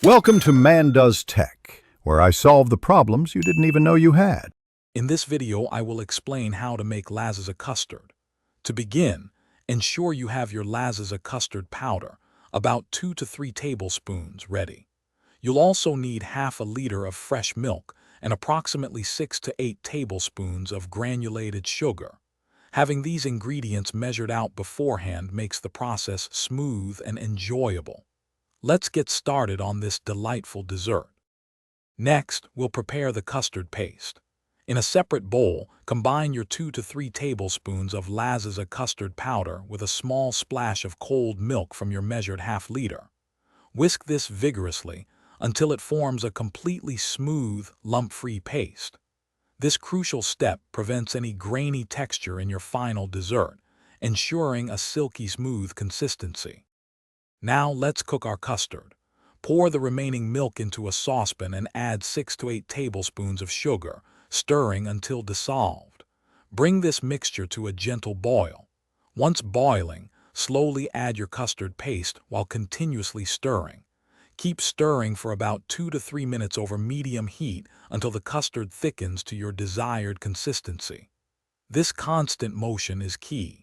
Welcome to Man Does Tech, where I solve the problems you didn't even know you had. In this video, I will explain how to make Laziza custard. To begin, ensure you have your Laziza custard powder, about 2 to 3 tablespoons, ready. You'll also need half a liter of fresh milk and approximately 6 to 8 tablespoons of granulated sugar. Having these ingredients measured out beforehand makes the process smooth and enjoyable. Let's get started on this delightful dessert. Next, we'll prepare the custard paste. In a separate bowl, combine your 2 to 3 tablespoons of Laziza custard powder with a small splash of cold milk from your measured half liter. Whisk this vigorously until it forms a completely smooth, lump-free paste. This crucial step prevents any grainy texture in your final dessert, ensuring a silky smooth consistency. Now let's cook our custard. Pour the remaining milk into a saucepan and add 6 to 8 tablespoons of sugar, stirring until dissolved. Bring this mixture to a gentle boil. Once boiling, slowly add your custard paste while continuously stirring. Keep stirring for about 2 to 3 minutes over medium heat until the custard thickens to your desired consistency. This constant motion is key.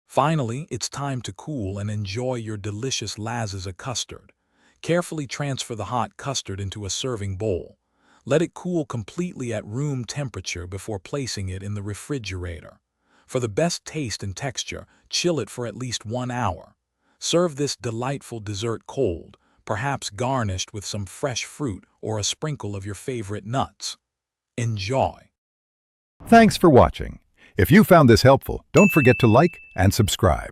Finally, it's time to cool and enjoy your delicious Laziza custard. Carefully transfer the hot custard into a serving bowl. Let it cool completely at room temperature before placing it in the refrigerator. For the best taste and texture, chill it for at least 1 hour. Serve this delightful dessert cold, perhaps garnished with some fresh fruit or a sprinkle of your favorite nuts. Enjoy! Thanks for watching. If you found this helpful, don't forget to like and subscribe.